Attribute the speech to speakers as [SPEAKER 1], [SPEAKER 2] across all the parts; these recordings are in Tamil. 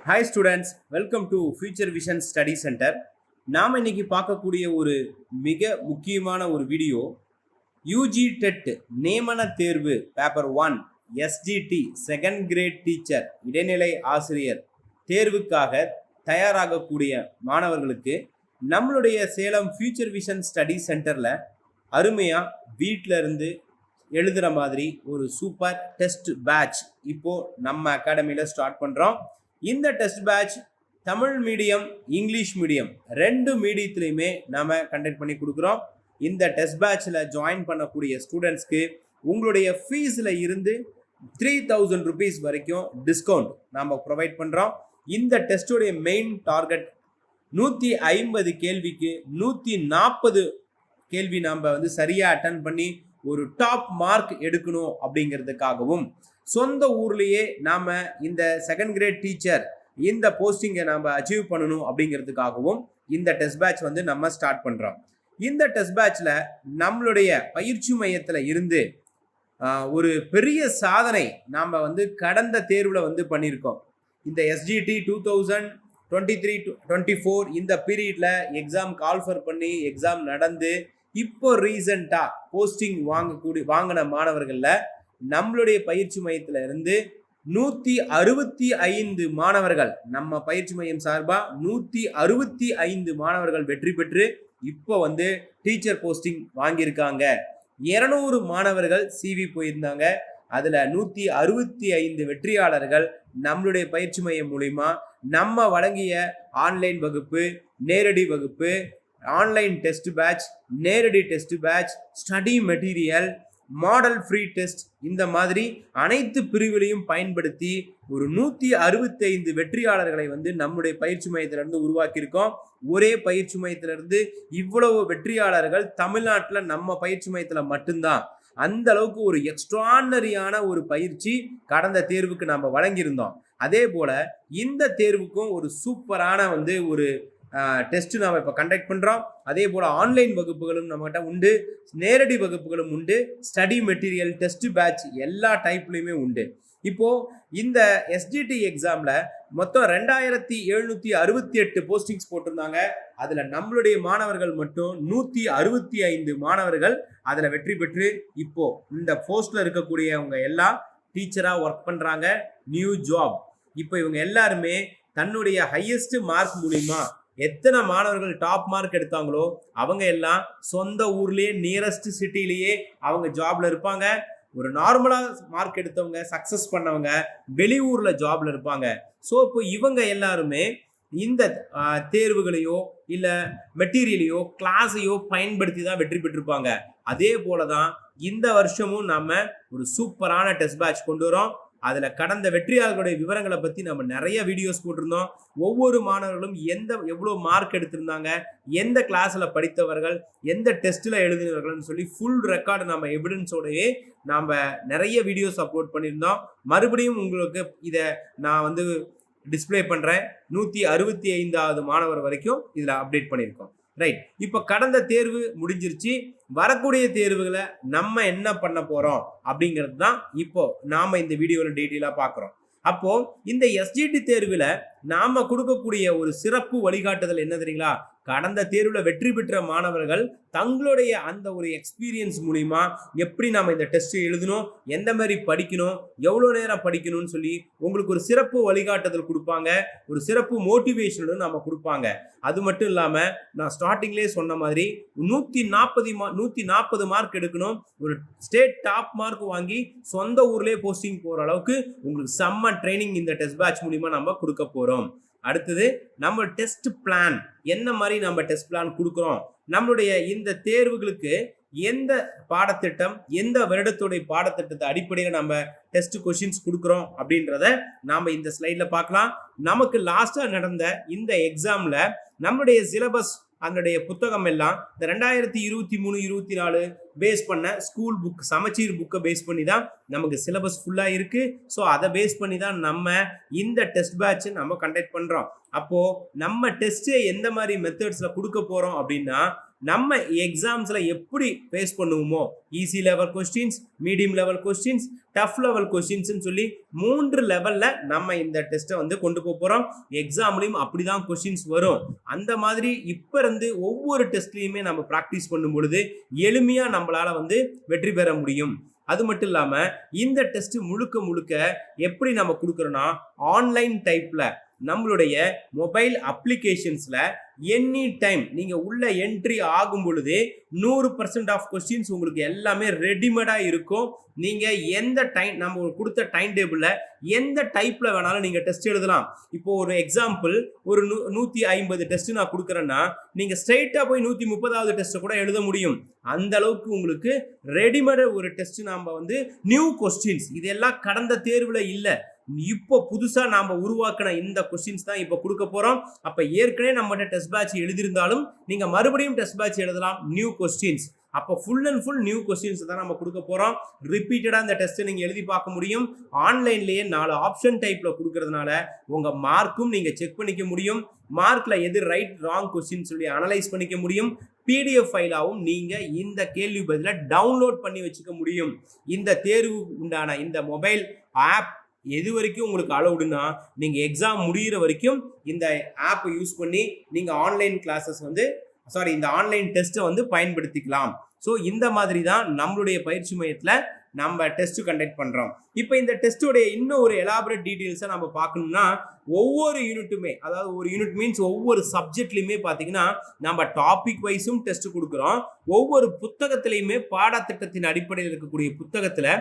[SPEAKER 1] Hi students, welcome to future vision study centre. நாம் இன்னைக்கு பார்க்கக்கூடிய ஒரு மிக முக்கியமான ஒரு வீடியோ, யூஜி டெட் நியமன தேர்வு paper 1 SGT second grade teacher இடைநிலை ஆசிரியர் தேர்வுக்காக தயாராகக்கூடிய மாணவர்களுக்கு நம்மளுடைய சேலம் ஃபியூச்சர் விஷன் ஸ்டடி சென்டரில் அருமையாக வீட்டில் இருந்து எழுதுகிற மாதிரி ஒரு சூப்பர் டெஸ்ட் பேட்ச் இப்போது நம்ம அகாடமியில் ஸ்டார்ட் பண்ணுறோம். இந்த test batch Tamil medium, English medium ரெண்டு மீடியத்துலையுமே நாம் கண்டக்ட் பண்ணி கொடுக்குறோம். இந்த டெஸ்ட் பேட்சில் ஜாயின் பண்ணக்கூடிய ஸ்டூடெண்ட்ஸ்க்கு உங்களுடைய ஃபீஸில் இருந்து 3000 rupees வரைக்கும் டிஸ்கவுண்ட் நாம் ப்ரொவைட் பண்ணுறோம். இந்த டெஸ்ட்டுடைய மெயின் டார்கெட் 150 கேள்விக்கு 140 கேள்வி நாம் சரியாக அட்டன் பண்ணி ஒரு டாப் மார்க் எடுக்கணும் அப்படிங்கிறதுக்காகவும், சொந்த ஊர்லேயே நாம் இந்த செகண்ட் கிரேட் டீச்சர் இந்த போஸ்டிங்கை நாம் அச்சீவ் பண்ணணும் அப்படிங்கிறதுக்காகவும் இந்த டெஸ்ட் பேட்ச் நம்ம ஸ்டார்ட் பண்ணுறோம். இந்த டெஸ்ட் பேட்சில் நம்மளுடைய பயிற்சி மையத்தில் இருந்து ஒரு பெரிய சாதனை நாம் கடந்த தேர்வில் பண்ணியிருக்கோம். இந்த எஸ்ஜிடி 2023-24 இந்த பீரியடில் எக்ஸாம் கால்ஃபர் பண்ணி எக்ஸாம் நடந்து இப்போ ரீசண்டாக போஸ்டிங் வாங்கின மாணவர்களில் நம்மளுடைய பயிற்சி மையத்தில் இருந்து 165 மாணவர்கள், நம்ம பயிற்சி மையம் சார்பாக 165 மாணவர்கள் வெற்றி பெற்று இப்போ டீச்சர் போஸ்டிங் வாங்கியிருக்காங்க. 200 மாணவர்கள் சிவி போயிருந்தாங்க. அதில் 165 வெற்றியாளர்கள் நம்மளுடைய பயிற்சி மையம் மூலிமா நம்ம வழங்கிய ஆன்லைன் வகுப்பு, நேரடி வகுப்பு, ஆன்லைன் டெஸ்ட் பேட்ச், நேரடி test batch, study material, model free test, இந்த மாதிரி அனைத்து பிரிவுகளையும் பயன்படுத்தி ஒரு 165 வெற்றியாளர்களை நம்முடைய பயிற்சி மையத்திலிருந்து உருவாக்கியிருக்கோம். ஒரே பயிற்சி மையத்திலிருந்து இவ்வளவு வெற்றியாளர்கள் தமிழ்நாட்டில் நம்ம பயிற்சி மையத்தில் மட்டும்தான். அந்த அளவுக்கு ஒரு எக்ஸ்ட்ரானரியான ஒரு பயிற்சி கடந்த தேர்வுக்கு நம்ம வழங்கியிருந்தோம். அதே போல இந்த தேர்வுக்கும் ஒரு சூப்பரான ஒரு டெஸ்ட் நாம் இப்போ கண்டக்ட் பண்ணுறோம். அதே போல் ஆன்லைன் வகுப்புகளும் நம்மகிட்ட உண்டு, நேரடி வகுப்புகளும் உண்டு, ஸ்டடி மெட்டீரியல், டெஸ்ட் பேட்ச் எல்லா டைப்லையுமே உண்டு. இப்போது இந்த எஸ்ஜிடி எக்ஸாமில் மொத்தம் 2768 போஸ்டிங்ஸ் போட்டிருந்தாங்க. அதில் நம்மளுடைய மாணவர்கள் மட்டும் 165 மாணவர்கள் அதில் வெற்றி பெற்று இப்போ இந்த போஸ்டில் இருக்கக்கூடியவங்க எல்லாம் டீச்சராக ஒர்க் பண்ணுறாங்க. New job. இப்போ இவங்க எல்லாருமே தன்னுடைய ஹையஸ்ட் மார்க் மூலிமா எத்தனை மாணவர்கள் டாப் மார்க் எடுத்தாங்களோ அவங்க எல்லாம் சொந்த ஊர்லேயே நியரஸ்ட் சிட்டிலேயே அவங்க ஜாப்ல இருப்பாங்க. ஒரு நார்மலாக மார்க் எடுத்தவங்க, சக்ஸஸ் பண்ணவங்க வெளியூரில் ஜாப்ல இருப்பாங்க. ஸோ இப்போ இவங்க எல்லாருமே இந்த தேர்வுகளையோ இல்லை மெட்டீரியலையோ கிளாஸையோ பயன்படுத்தி தான் வெற்றி பெற்றிருப்பாங்க. அதே போல தான் இந்த வருஷமும் நம்ம ஒரு சூப்பரான டெஸ்ட் பேட்ச் கொண்டு வரோம். அதில் கடந்த வெற்றியாளர்களுடைய விவரங்களை பற்றி நம்ம நிறைய வீடியோஸ் போட்டிருந்தோம். ஒவ்வொரு மாணவர்களும் எவ்வளோ மார்க் எடுத்திருந்தாங்க, எந்த கிளாஸில் படித்தவர்கள், எந்த டெஸ்ட்டில் எழுதினவர்கள்னு சொல்லி ஃபுல் ரெக்கார்டு நம்ம எவிடன்ஸோடையே நாம் நிறைய வீடியோஸ் அப்லோட் பண்ணியிருந்தோம். மறுபடியும் உங்களுக்கு இதை நான் டிஸ்பிளே பண்ணுறேன். 165வது மாணவர் வரைக்கும் இதில் அப்டேட் பண்ணியிருக்கோம். ரைட். இப்போ கடந்த தேர்வு முடிஞ்சிருச்சு. வரக்கூடிய தேர்வுகளை நம்ம என்ன பண்ண போகிறோம் அப்படிங்கிறது தான் இப்போ நாம் இந்த வீடியோவில் டீட்டெயிலாக பார்க்குறோம். அப்போது இந்த எஸ்ஜிடி தேர்வில் நாம் கொடுக்கக்கூடிய ஒரு சிறப்பு வழிகாட்டுதல் என்ன தெரியுங்களா? கடந்த தேர்வில் வெற்றி பெற்ற மாணவர்கள் தங்களுடைய அந்த ஒரு எக்ஸ்பீரியன்ஸ் மூலிமா எப்படி நாம் இந்த டெஸ்ட் எழுதணும், எந்த மாதிரி படிக்கணும், எவ்வளோ நேரம் படிக்கணும்னு சொல்லி உங்களுக்கு ஒரு சிறப்பு வழிகாட்டுதல் கொடுப்பாங்க. ஒரு சிறப்பு மோட்டிவேஷனும் நம்ம கொடுப்பாங்க. அது மட்டும் இல்லாமல் நான் ஸ்டார்டிங்லேயே சொன்ன மாதிரி 140 மார்க் எடுக்கணும், ஒரு ஸ்டேட் டாப் மார்க் வாங்கி சொந்த ஊர்லேயே போஸ்டிங் போகிற அளவுக்கு உங்களுக்கு செம்ம ட்ரைனிங் இந்த டெஸ்ட் பேட்ச் மூலிமா நம்ம கொடுக்க போகிறோம். அடுத்தது நம்ம டெஸ்ட் பிளான், என்ன மாதிரி நம்ம டெஸ்ட் பிளான் கொடுக்குறோம், நம்மளுடைய இந்த தேர்வுகளுக்கு எந்த பாடத்திட்டம், எந்த வருடத்துடைய பாடத்திட்டத்தை அடிப்படையில் நம்ம டெஸ்ட் கொஷின்ஸ் கொடுக்குறோம் அப்படின்றத நாம் இந்த ஸ்லைடில் பார்க்கலாம். நமக்கு லாஸ்ட்டாக நடந்த இந்த எக்ஸாமில் நம்மளுடைய சிலபஸ், அதனுடைய புத்தகம் எல்லாம் இந்த 2023-24 பேஸ் பண்ண ஸ்கூல் புக், சமச்சீர் புக்கை பேஸ் பண்ணி தான் நமக்கு சிலபஸ் ஃபுல்லாக இருக்குது. ஸோ அதை பேஸ் பண்ணி தான் நம்ம இந்த டெஸ்ட் பேட்சை நம்ம கண்டக்ட் பண்ணுறோம். அப்போ நம்ம டெஸ்ட் எந்த மாதிரி மெத்தட்ஸ்ல கொடுக்க போறோம் அப்படின்னா, நம்ம எக்ஸாம்ஸ்ல எப்படி ஃபேஸ் பண்ணுவோமோ, easy level questions, medium level questions, tough level questions சொல்லி 3 லெவல்ல நம்ம இந்த டெஸ்ட்டை வந்து கொண்டு போறோம். எக்ஸாம்லயும் அப்படிதான் கொஸ்டின்ஸ் வரும். அந்த மாதிரி இப்ப இருந்து ஒவ்வொரு டெஸ்ட்லயுமே நம்ம பிராக்டிஸ் பண்ணும் பொழுது எளிமையா நம்மளால வந்து வெற்றி பெற முடியும். அது மட்டும் இல்லாம இந்த டெஸ்ட் முழுக்க முழுக்க எப்படி நம்ம கொடுக்கறோம்னா, ஆன்லைன் டைப்ல நம்மளுடைய மொபைல் அப்ளிகேஷன்ஸ்ல எனி டைம் நீங்க உள்ள என்ட்ரி ஆகும் பொழுதே 100% ஆஃப் கொஸ்டின்ஸ் உங்களுக்கு எல்லாமே ரெடிமேடா இருக்கும். நீங்க எந்த டைம் நம்ம கொடுத்த டைம் டேபிள்ல எந்த டைப்ல வேணாலும் நீங்க டெஸ்ட் எழுதலாம். இப்போ ஒரு எக்ஸாம்பிள் ஒரு 150 டெஸ்ட் நான் கொடுக்குறேன்னா, நீங்க ஸ்ட்ரைட்டா போய் 130வது டெஸ்ட் கூட எழுத முடியும். அந்த அளவுக்கு உங்களுக்கு ரெடிமேட் ஒரு டெஸ்ட் நாம வந்து நியூ கொஸ்டின்ஸ் இதெல்லாம் கடந்த தேர்வுல இல்ல. இப்போ புதுசா நாம உருவாக்கின இந்த கொஸ்டின்ஸ் தான் இப்போ கொடுக்க போறோம். அப்ப ஏற்கனவே நம்ம டெஸ்ட் பேட்ச் எழுதியிருந்தாலும் நீங்க மறுபடியும் டெஸ்ட் பேட்ச் எழுதலாம், நியூ கொஸ்டின்ஸ். அப்போ full and full new questions தான் நம்ம கொடுக்க போறோம். ரிப்பீட்டடா இந்த டெஸ்ட் நீங்க எழுதி பார்க்க முடியும். ஆன்லைன்லயே 4 ஆப்ஷன் டைப்ல கொடுக்கறதுனால உங்க மார்க்கும் நீங்க செக் பண்ணிக்க முடியும். மார்க்ல எது ரைட் ராங் கொஸ்டின் சொல்லி அனலைஸ் பண்ணிக்க முடியும். PDF ஃபைலாவும் நீங்க இந்த கேள்வி பதில டவுன்லோட் பண்ணி வச்சுக்க முடியும். இந்த தேர்வு உண்டான இந்த மொபைல் ஆப் எது வரைக்கும் உங்களுக்கு அலௌடுனா, நீங்க எக்ஸாம் முடிகிற வரைக்கும் இந்த ஆப்பை யூஸ் பண்ணி நீங்க ஆன்லைன் கிளாஸஸ் வந்து இந்த ஆன்லைன் டெஸ்ட்டை வந்து பயன்படுத்திக்கலாம். ஸோ இந்த மாதிரி தான் நம்மளுடைய பயிற்சி மையத்தில் நம்ம டெஸ்ட் கண்டக்ட் பண்றோம். இப்போ இந்த டெஸ்டோடைய இன்னும் ஒரு எலாபரேட் டீடைல்ஸை நம்ம பார்க்கணும்னா, ஒவ்வொரு யூனிட்டுமே, அதாவது ஒரு யூனிட் மீன்ஸ் ஒவ்வொரு சப்ஜெக்ட்லையுமே பார்த்தீங்கன்னா நம்ம டாபிக் வைஸும் டெஸ்ட் கொடுக்குறோம். ஒவ்வொரு புத்தகத்திலையுமே பாடத்திட்டத்தின் அடிப்படையில் இருக்கக்கூடிய புத்தகத்தில்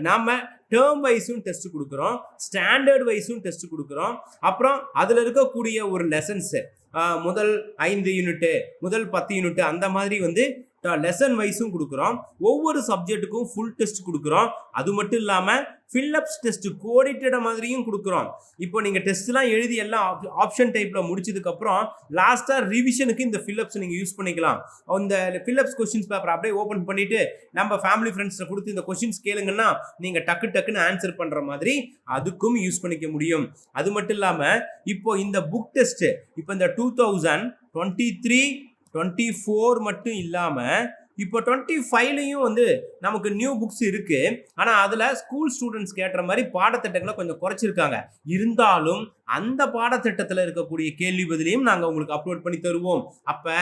[SPEAKER 1] நாம டேர்ம் வைஸும் டெஸ்ட் கொடுக்குறோம், ஸ்டாண்டர்ட் வைஸும் டெஸ்ட் கொடுக்குறோம். அப்புறம் அதில் இருக்கக்கூடிய ஒரு லெசன்ஸு முதல் 5 யூனிட்டு, முதல் 10 யூனிட் அந்த மாதிரி வந்து லெசன் வைஸும் கொடுக்குறோம். ஒவ்வொரு சப்ஜெக்ட்டுக்கும் ஃபுல் டெஸ்ட் கொடுக்குறோம். அது மட்டும் இல்லாமல் ஃபில்லப்ஸ் டெஸ்ட் கோடிட்டட் மாதிரியும் கொடுக்குறோம். இப்போ நீங்கள் டெஸ்ட்லாம் எழுதி எல்லாம் ஆப்ஷன் டைப்பில் முடிச்சதுக்கப்புறம் லாஸ்ட்டாக ரிவிஷனுக்கு இந்த ஃபில்லப்ஸ் நீங்கள் யூஸ் பண்ணிக்கலாம். அந்த ஃபில்லப்ஸ் கொஸ்டின்ஸ் பேப்பர் அப்படியே ஓப்பன் பண்ணிவிட்டு நம்ம ஃபேமிலி ஃப்ரெண்ட்ஸில் கொடுத்து இந்த கொஸ்டின்ஸ் கேளுங்கன்னா நீங்கள் டக்குன்னு ஆன்சர் பண்ணுற மாதிரி அதுக்கும் யூஸ் பண்ணிக்க முடியும். அது மட்டும் இல்லாமல் இப்போ இந்த புக் டெஸ்ட்டு இப்போ இந்த 2023, 24 மட்டும் இல்லாமல் இப்போ 25லையும் வந்து நமக்கு நியூ புக்ஸ் இருக்கு. ஆனால் அதில் ஸ்கூல் ஸ்டூடெண்ட்ஸ் கேட்ட மாதிரி பாடத்திட்டங்களை கொஞ்சம் குறைச்சிருக்காங்க. இருந்தாலும் அந்த பாடத்திட்டத்தில் இருக்கக்கூடிய கேள்வி பதிலையும் நாங்கள் உங்களுக்கு அப்லோட் பண்ணி தருவோம். அப்போ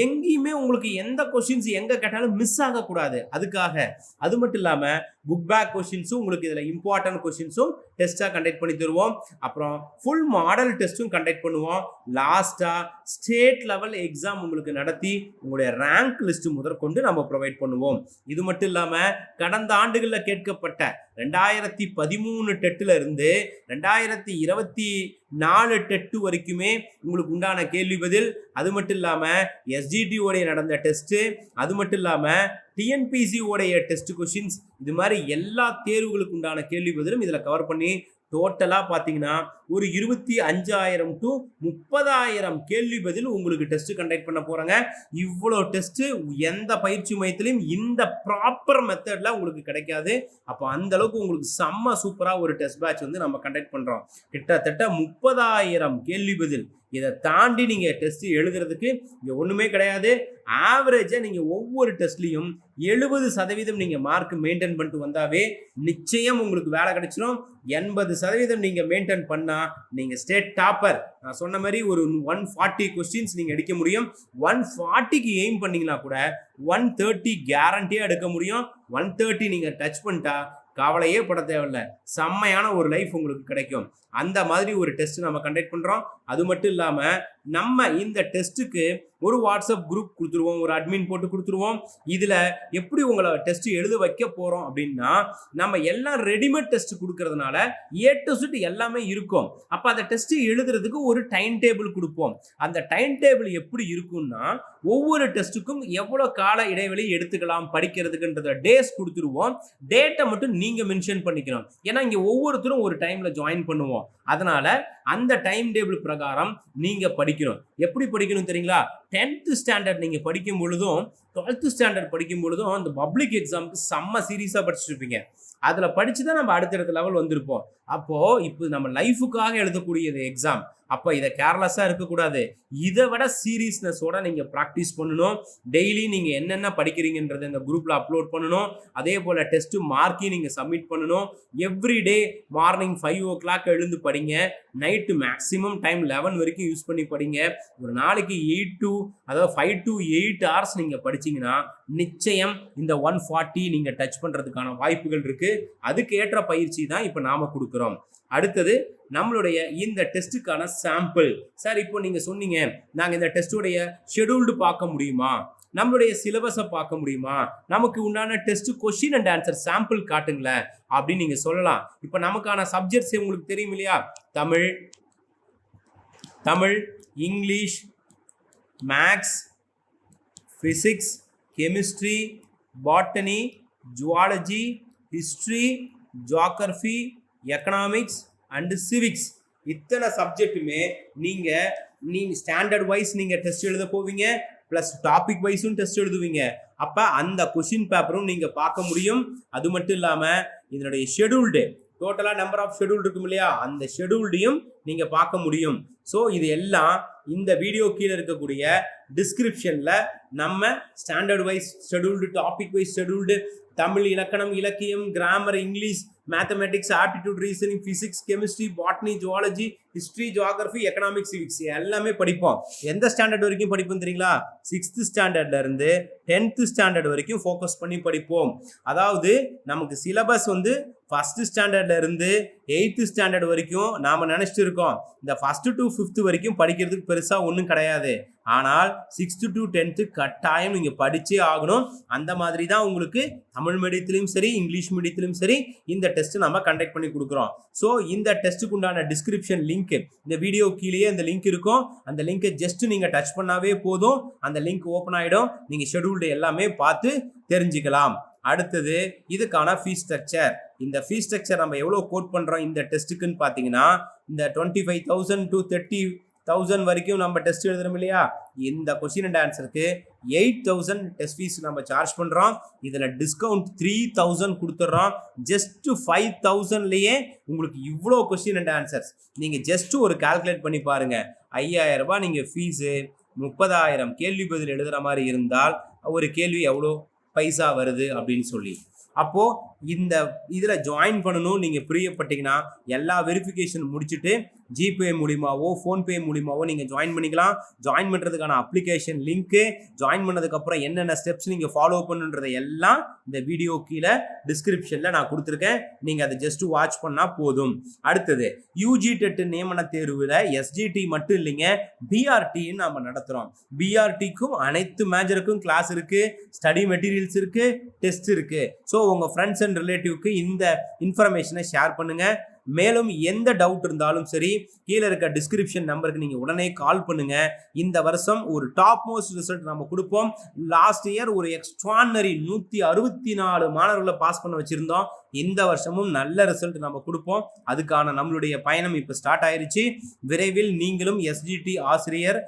[SPEAKER 1] எங்கேயுமே உங்களுக்கு எந்த கொஸ்டின்ஸ் எங்கே கேட்டாலும் மிஸ் ஆகக்கூடாது. அதுக்காக அது மட்டும் இல்லாமல் புக் பேக் கொஸ்டின்ஸும் உங்களுக்கு இதில் இம்பார்ட்டன்ட் கொஸ்டின்ஸும் டெஸ்ட்டாக கண்டக்ட் பண்ணி தருவோம். அப்புறம் ஃபுல் மாடல் டெஸ்ட்டும் கண்டக்ட் பண்ணுவோம். லாஸ்ட்டாக ஸ்டேட் லெவல் எக்ஸாம் உங்களுக்கு நடத்தி உங்களுடைய ரேங்க் லிஸ்ட் முதற்கொண்டு நம்ம ப்ரொவைட் பண்ணுவோம். இது மட்டும் இல்லாமல் கடந்த ஆண்டுகளில் கேட்கப்பட்ட 2013 டெட்டில் இருந்து 2024 டெட்டு வரைக்குமே உங்களுக்கு உண்டான கேள்வி பதில், அது மட்டும் இல்லாமல் SGT உடைய நடந்த டெஸ்ட்டு, அது மட்டும் இல்லாமல் TNPSC உடைய டெஸ்ட் கொஸ்டின்ஸ், இது மாதிரி எல்லா தேர்வுகளுக்கு உண்டான கேள்வி பதிலும் இதில் கவர் பண்ணி டோட்டலாக பார்த்தீங்கன்னா ஒரு 25,000 to 30,000 கேள்வி பதில் உங்களுக்கு டெஸ்ட் கண்டக்ட் பண்ண போறாங்க. இவ்வளோ டெஸ்ட் எந்த பயிற்சி மையத்திலையும் இந்த ப்ராப்பர் மெத்தட்ல உங்களுக்கு கிடைக்காது. அப்போ அந்த அளவுக்கு உங்களுக்கு செம்ம சூப்பரா ஒரு டெஸ்ட் பேட்ச் வந்து நம்ம கண்டக்ட் பண்றோம். கிட்டத்தட்ட 30,000 கேள்வி பதில். இதை தாண்டி நீங்க டெஸ்ட் எழுதுறதுக்கு இங்க ஒண்ணுமே கிடையாது. ஆவரேஜா நீங்க ஒவ்வொரு டெஸ்ட்லையும் 70% நீங்க மார்க் மெயின்டைன் பண்ணிட்டு வந்தாவே நிச்சயம் உங்களுக்கு வேலை கிடைச்சிடும். 80% நீங்க மெயின்டைன் பண்ணா நீங்க ஸ்டேட் டாப்பர். நான் சொன்ன மாதிரி ஒரு 140 கொஸ்டின்ஸ் நீங்க எடுக்க முடியும். 140க்கு எய்ம் பண்ணீங்கன்னா கூட 130 கேரண்டியா எடுக்க முடியும். 130 நீங்க டச் பண்ணிட்டா கவலையே பட தேவையில்ல, செம்மையான ஒரு லைஃப் உங்களுக்கு கிடைக்கும். அந்த மாதிரி ஒரு டெஸ்ட் நம்ம கண்டக்ட் பண்றோம். அது மட்டும் இல்லாம நம்ம இந்த டெஸ்ட்டுக்கு ஒரு வாட்ஸ்அப் குரூப் கொடுத்துருவோம், ஒரு அட்மின் போட்டு கொடுத்துருவோம். இதுல எப்படி உங்களை டெஸ்ட் எழுத வைக்க போறோம் அப்படின்னா, நம்ம எல்லாம் ரெடிமேட் டெஸ்ட் கொடுக்கறதுனால A to Z எல்லாமே இருக்கும். அப்ப அந்த டெஸ்ட் எழுதுறதுக்கு ஒரு டைம் டேபிள் கொடுப்போம். அந்த டைம் டேபிள் எப்படி இருக்கும்னா, ஒவ்வொரு டெஸ்ட்டுக்கும் எவ்வளவு கால இடைவெளி எடுத்துக்கலாம் படிக்கிறதுக்குன்றத டேஸ் கொடுத்துருவோம். டேட்டை மட்டும் நீங்க மென்ஷன் பண்ணிக்கணும். ஏன்னா இங்க ஒவ்வொருத்தரும் ஒரு டைம்ல ஜாயின் பண்ணுவோம். அதனால அந்த டைம் டேபிள் பிரகாரம் நீங்க படிக்கணும். எப்படி படிக்கணும் தெரியுங்களா? 10th ஸ்டாண்டர்ட் நீங்க படிக்கும் பொழுதும் 12th ஸ்டாண்டர்ட் படிக்கும் பொழுதும் அந்த பப்ளிக் எக்ஸாமுக்கு செம்ம சீரியஸா படிச்சுட்டு இருப்பீங்க. அதுல படிச்சுதான் நம்ம அடுத்தடுத்த லெவல் வந்திருப்போம். அப்போ இப்போ நம்ம லைஃபுக்காக எழுதக்கூடிய எக்ஸாம், அப்போ இதை கேர்லெஸ்ஸாக இருக்கக்கூடாது. இதை விட சீரியஸ்னஸோட நீங்கள் ப்ராக்டிஸ் பண்ணணும். டெய்லி நீங்கள் என்னென்ன படிக்கிறீங்கன்றதை இந்த குரூப்பில் அப்லோட் பண்ணணும். அதே போல் டெஸ்ட்டு மார்க்கையும் நீங்கள் சப்மிட் பண்ணணும். எவ்ரிடே மார்னிங் 5 o'clock எழுந்து படிங்க. நைட்டு மேக்ஸிமம் டைம் 11 வரைக்கும் யூஸ் பண்ணி படிங்க. ஒரு நாளைக்கு 5 to 8 hours நீங்கள் படிச்சிங்கன்னா நிச்சயம் இந்த 140 நீங்கள் டச் பண்ணுறதுக்கான வாய்ப்புகள் இருக்குது. அதுக்கு ஏற்ற பயிற்சி தான் இப்போ நாம் கொடுக்குறோம். அடுத்தது நம்மளுடைய இந்த டெஸ்ட்டுக்கான சாம்பிள். சார் இப்போ நீங்கள் சொன்னீங்க நாங்கள் இந்த டெஸ்ட்டுடைய ஷெடியூல்டு பார்க்க முடியுமா, நம்மளுடைய சிலபஸை பார்க்க முடியுமா, நமக்கு உண்டான test question and answer sample காட்டுங்களேன் அப்படின்னு நீங்கள் சொல்லலாம். இப்போ நமக்கான சப்ஜெக்ட்ஸ் உங்களுக்கு தெரியும் இல்லையா, Tamil, English, maths, physics, chemistry, botany, zoology, history, geography, economics and civics. இத்தனை சப்ஜெக்ட்டுமே நீங்கள் ஸ்டாண்டர்ட் வைஸ் நீங்கள் டெஸ்ட் எழுத போவீங்க, ப்ளஸ் டாபிக் வைஸும் டெஸ்ட் எழுதுவீங்க. அப்போ அந்த கொஷின் பேப்பரும் நீங்கள் பார்க்க முடியும். அது மட்டும் இல்லாமல் இதனுடைய ஷெடியூல்டு, டோட்டலாக நம்பர் ஆஃப் ஷெடியூல் இருக்கும் இல்லையா, அந்த ஷெடியூல்டையும் நீங்கள் பார்க்க முடியும். ஸோ இது எல்லாம் இந்த வீடியோ கீழே இருக்கக்கூடிய டிஸ்கிரிப்ஷனில் நம்ம standard wise scheduled, topic wise scheduled, Tamil, இலக்கணம், இலக்கியம், grammar, English, mathematics, aptitude, reasoning, physics, chemistry, botany, zoology, history, geography, economics, civics எல்லாமே படிப்போம். எந்த ஸ்டாண்டர்ட் வரைக்கும் படிப்போம் தெரியுங்களா? 6th ஸ்டாண்டர்ட்ல இருந்து 10th ஸ்டாண்டர்ட் வரைக்கும் ஃபோக்கஸ் பண்ணி படிப்போம். அதாவது நமக்கு சிலபஸ் வந்து 1st ஸ்டாண்டர்ட்ல இருந்து 8th ஸ்டாண்டர்ட் வரைக்கும் நாம நினைச்சிட்டு இருக்கோம் இந்த 1st to 5th வரைக்கும் படிக்கிறதுக்கு பெருசா ஒன்றும் கிடையாது. ஆனால் 6th to 10th கட்டாயம் நீங்க படிச்சே ஆகணும். அந்த மாதிரி தான் உங்களுக்கு தமிழ் மீடியத்திலும் சரி, இங்கிலீஷ் மீடியத்திலும் சரி இந்த டெஸ்ட் நம்ம கண்டக்ட் பண்ணி கொடுக்குறோம். ஸோ இந்த டெஸ்ட்டுக்கு உண்டான டிஸ்கிரிப்ஷன் லிங்க் இந்த வீடியோ கீழேயே அந்த லிங்க் இருக்கும். அந்த லிங்கை ஜஸ்ட் நீங்க டச் பண்ணாவே போதும், அந்த லிங்க் ஓப்பன் ஆகிடும். நீங்க ஷெடியூல்டு எல்லாமே பார்த்து தெரிஞ்சுக்கலாம். அடுத்தது இதுக்கான ஃபீஸ் ஸ்ட்ரக்சர். இந்த ஃபீஸ் ஸ்ட்ரக்சர் நம்ம எவ்வளோ கோட் பண்ணுறோம் இந்த டெஸ்ட்டுக்குன்னு பார்த்தீங்கன்னா, இந்த 25,000 to 30,000 வரைக்கும் நம்ம டெஸ்ட் எழுதுறோம் இல்லையா, இந்த கொஸ்டின் அண்ட் ஆன்சருக்கு 8,000 டெஸ்ட் ஃபீஸ் நம்ம சார்ஜ் பண்ணுறோம். இதில் டிஸ்கவுண்ட் 3,000 கொடுத்துட்றோம். ஜஸ்ட் 5,000லேயே உங்களுக்கு இவ்வளோ கொஸ்டின் அண்ட் ஆன்சர்ஸ். நீங்கள் ஜஸ்ட் ஒரு கால்குலேட் பண்ணி பாருங்கள். 5,000 ரூபாய் நீங்கள் ஃபீஸு, 30,000 கேள்வி பதில் எழுதுகிற மாதிரி இருந்தால் ஒரு கேள்வி எவ்வளோ பைசா வருது அப்படின்னு சொல்லி. அப்போது இந்த இதில் ஜாயின் பண்ணணும் நீங்கள் பிரியப்பட்டீங்கன்னா எல்லா வெரிஃபிகேஷன் முடிச்சுட்டு ஜிபே மூலிமாவோ ஃபோன்பே மூலிமாவோ நீங்கள் ஜாயின் பண்ணிக்கலாம். ஜாயின் பண்ணுறதுக்கான அப்ளிகேஷன் லிங்க்கு, ஜாயின் பண்ணதுக்கப்புறம் என்னென்ன ஸ்டெப்ஸ் நீங்கள் ஃபாலோ பண்ணுன்றதை எல்லாம் இந்த வீடியோ கீழே டிஸ்கிரிப்ஷனில் நான் கொடுத்துருக்கேன். நீங்கள் அதை ஜஸ்ட் வாட்ச் பண்ணால் போதும். அடுத்தது யூஜி டெட் நியமன தேர்வில் எஸ்ஜிடி மட்டும் இல்லைங்க, பிஆர்டின்னு நம்ம நடத்துகிறோம். பிஆர்டிக்கும் அனைத்து மேஜருக்கும் கிளாஸ் இருக்குது, ஸ்டடி மெட்டீரியல்ஸ் இருக்குது, டெஸ்ட் இருக்குது. ஸோ உங்கள் ஃப்ரெண்ட்ஸ் அண்ட் ரிலேட்டிவ்க்கு இந்த இன்ஃபர்மேஷனை ஷேர் பண்ணுங்கள். மேலும் எந்த டவுட் இருந்தாலும் சரி கீழே இருக்க டிஸ்கிரிப்ஷன் நம்பருக்கு நீங்கள் உடனே கால் பண்ணுங்க. இந்த வருஷம் ஒரு டாப் மோஸ்ட் ரிசல்ட் நம்ம கொடுப்போம். லாஸ்ட் இயர் ஒரு எக்ஸ்ட்ரானரி 164 மாணவர்களை பாஸ் பண்ண வச்சிருந்தோம். இந்த வருஷமும் நல்ல ரிசல்ட் நம்ம கொடுப்போம். அதுக்கான நம்மளுடைய பயணம் இப்போ ஸ்டார்ட் ஆயிருச்சு. விரைவில் நீங்களும் எஸ்ஜிடி ஆசிரியர்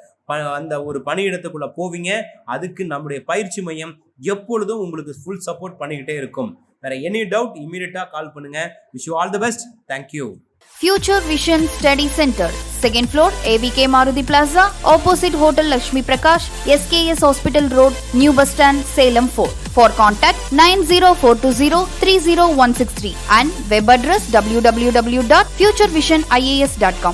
[SPEAKER 1] அந்த ஒரு பணியிடத்துக்குள்ள போவீங்க. அதுக்கு நம்முடைய பயிற்சி மையம் எப்பொழுதும் உங்களுக்கு ஃபுல் சப்போர்ட் பண்ணிக்கிட்டே இருக்கும். வேற எனி டவுட் இமீடியட்டா கால் பண்ணுங்க. Wish you all the best. Thank you.
[SPEAKER 2] Future Vision Study Center, 2nd floor, ABK Maruti Plaza, opposite Hotel Lakshmi Prakash, SKS Hospital Road, New Bus Stand, Salem 4. For contact 90420 30163 and web address www.futurevision.ias.com.